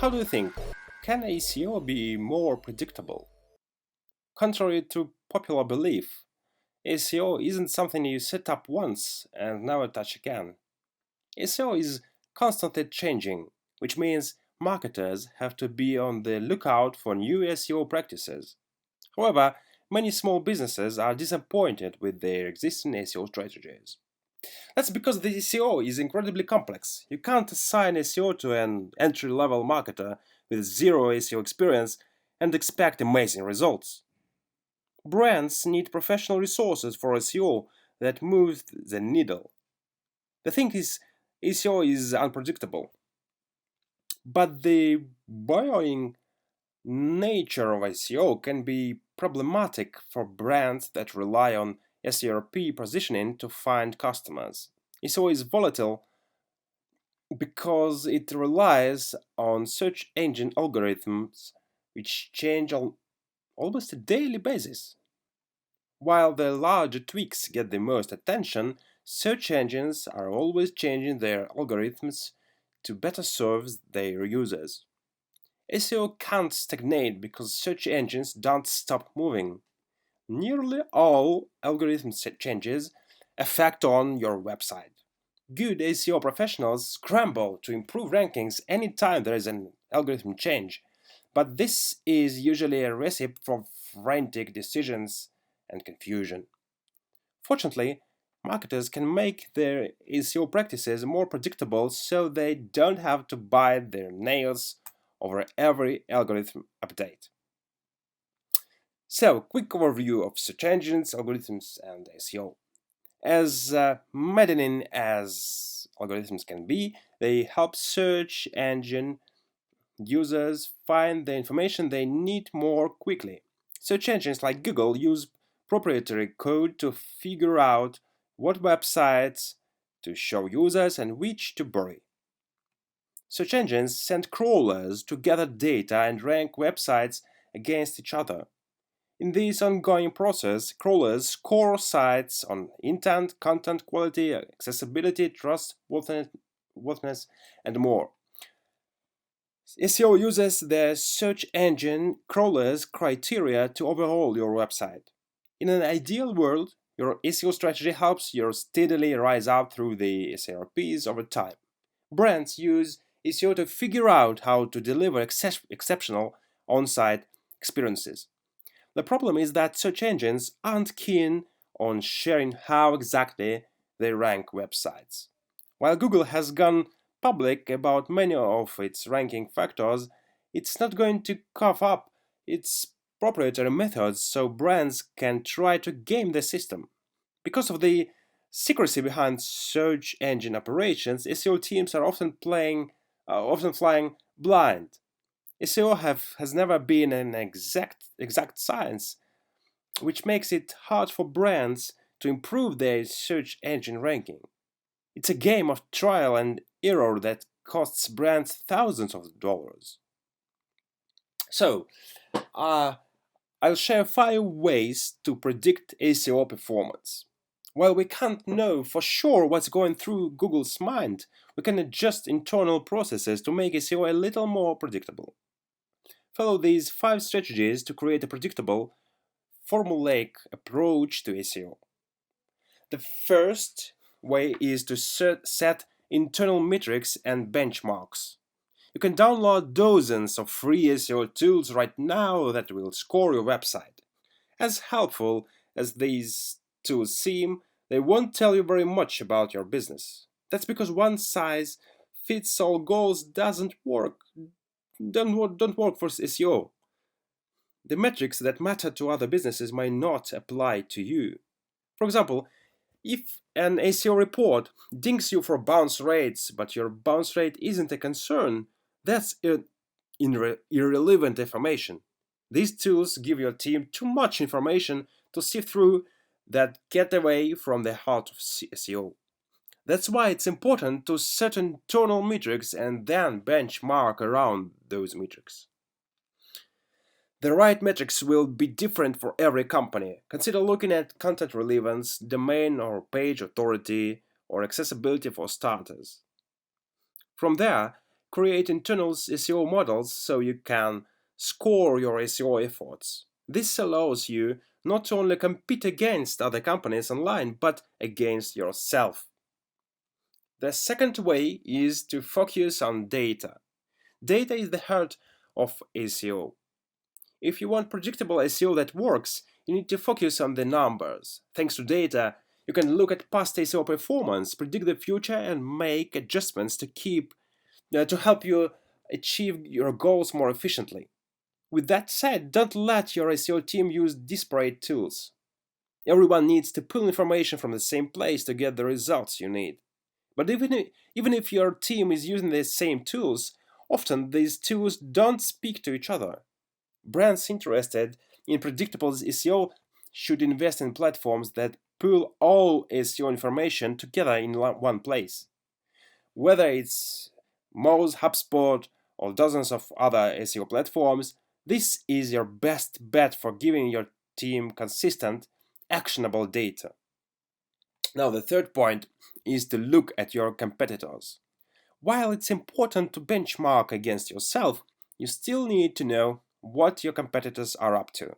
How do you think? Can SEO be more predictable? Contrary to popular belief, SEO isn't something you set up once and never touch again. SEO is constantly changing, which means marketers have to be on the lookout for new SEO practices. However, many small businesses are disappointed with their existing SEO strategies. That's because the SEO is incredibly complex. You can't assign SEO to an entry-level marketer with zero SEO experience and expect amazing results. Brands need professional resources for SEO that move the needle. The thing is, SEO is unpredictable, but the borrowing nature of SEO can be problematic for brands that rely on SERP positioning to find customers. SEO is volatile because it relies on search engine algorithms which change on almost a daily basis. While the larger tweaks get the most attention, search engines are always changing their algorithms to better serve their users. SEO can't stagnate because search engines don't stop moving. Nearly all algorithm changes affect on your website. Good SEO professionals scramble to improve rankings anytime there is an algorithm change, but this is usually a recipe for frantic decisions and confusion. Fortunately, marketers can make their SEO practices more predictable so they don't have to bite their nails over every algorithm update. So, quick overview of search engines, algorithms, and SEO. As maddening as algorithms can be, they help search engine users find the information they need more quickly. Search engines like Google use proprietary code to figure out what websites to show users and which to bury. Search engines send crawlers to gather data and rank websites against each other. In this ongoing process, crawlers score sites on intent, content quality, accessibility, trustworthiness, and more. SEO uses the search engine crawlers criteria to overhaul your website. In an ideal world, your SEO strategy helps you steadily rise up through the SERPs over time. Brands use SEO to figure out how to deliver exceptional on-site experiences. The problem is that search engines aren't keen on sharing how exactly they rank websites. While Google has gone public about many of its ranking factors, it's not going to cough up its proprietary methods so brands can try to game the system. Because of the secrecy behind search engine operations, SEO teams are often flying blind. SEO has never been an exact science, which makes it hard for brands to improve their search engine ranking. It's a game of trial and error that costs brands thousands of dollars. So, uh, I'll share 5 ways to predict SEO performance. While we can't know for sure what's going through Google's mind, we can adjust internal processes to make SEO a little more predictable. Follow these 5 strategies to create a predictable, formulaic approach to SEO. The first way is to set internal metrics and benchmarks. You can download dozens of free SEO tools right now that will score your website. As helpful as these tools seem, they won't tell you very much about your business. That's because one size fits all goals don't work for SEO. The metrics that matter to other businesses might not apply to you. For example, if an SEO report dings you for bounce rates, but your bounce rate isn't a concern, that's irrelevant information. These tools give your team too much information to sift through that get away from the heart of SEO. That's why it's important to set internal metrics and then benchmark around those metrics. The right metrics will be different for every company. Consider looking at content relevance, domain or page authority, or accessibility for starters. From there, create internal SEO models so you can score your SEO efforts. This allows you not to only compete against other companies online, but against yourself. The second way is to focus on data. Data is the heart of SEO. If you want predictable SEO that works, you need to focus on the numbers. Thanks to data, you can look at past SEO performance, predict the future, and make adjustments to help you achieve your goals more efficiently. With that said, don't let your SEO team use disparate tools. Everyone needs to pull information from the same place to get the results you need. But even if your team is using the same tools, often these tools don't speak to each other. Brands interested in predictable SEO should invest in platforms that pull all SEO information together in one place. Whether it's Moz, HubSpot, or dozens of other SEO platforms, this is your best bet for giving your team consistent, actionable data. Now, the third point is to look at your competitors. While it's important to benchmark against yourself, you still need to know what your competitors are up to.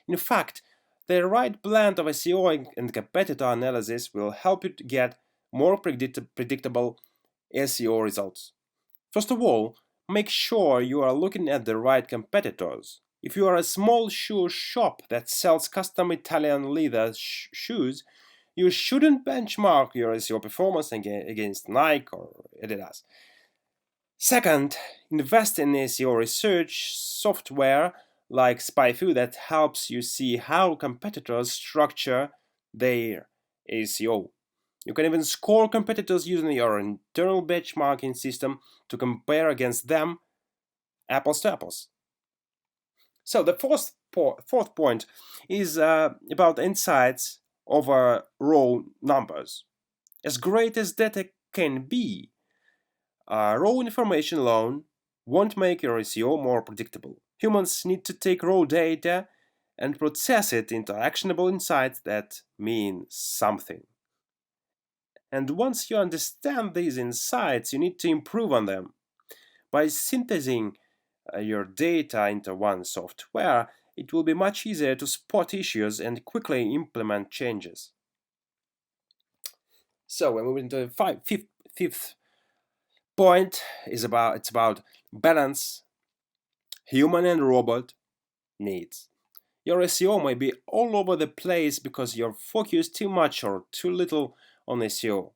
In fact, the right blend of SEO and competitor analysis will help you to get more predictable SEO results. First of all, make sure you are looking at the right competitors. If you are a small shoe shop that sells custom Italian leather shoes, you shouldn't benchmark your SEO performance against Nike or Adidas. Second, invest in SEO research software like SpyFu that helps you see how competitors structure their SEO. You can even score competitors using your internal benchmarking system to compare against them apples to apples. So the fourth point is about insights over raw numbers. As great as data can be, raw information alone won't make your SEO more predictable. Humans need to take raw data and process it into actionable insights that mean something. And once you understand these insights, you need to improve on them. By synthesizing your data into one software, it will be much easier to spot issues and quickly implement changes. So we're moving to the fifth point it's about balance human and robot needs. Your SEO may be all over the place because you're focused too much or too little on SEO.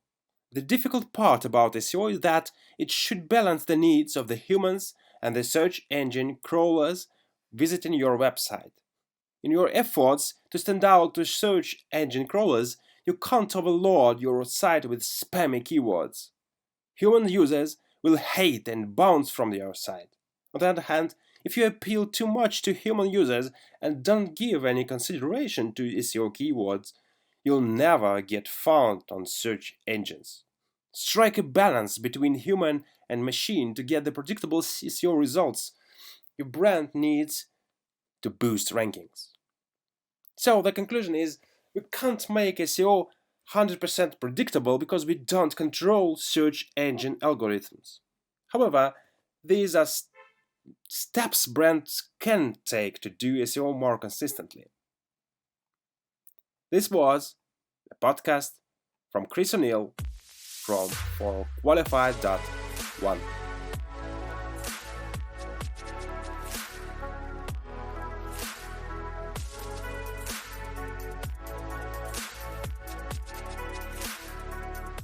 The difficult part about SEO is that it should balance the needs of the humans and the search engine crawlers visiting your website. In your efforts to stand out to search engine crawlers, you can't overload your site with spammy keywords. Human users will hate and bounce from your site. On the other hand, if you appeal too much to human users and don't give any consideration to SEO keywords, you'll never get found on search engines. Strike a balance between human and machine to get the predictable SEO results your brand needs to boost rankings. So the conclusion is we can't make SEO 100% predictable because we don't control search engine algorithms. However, these are steps brands can take to do SEO more consistently. This was a podcast from Chris O'Neill for Qualified.One.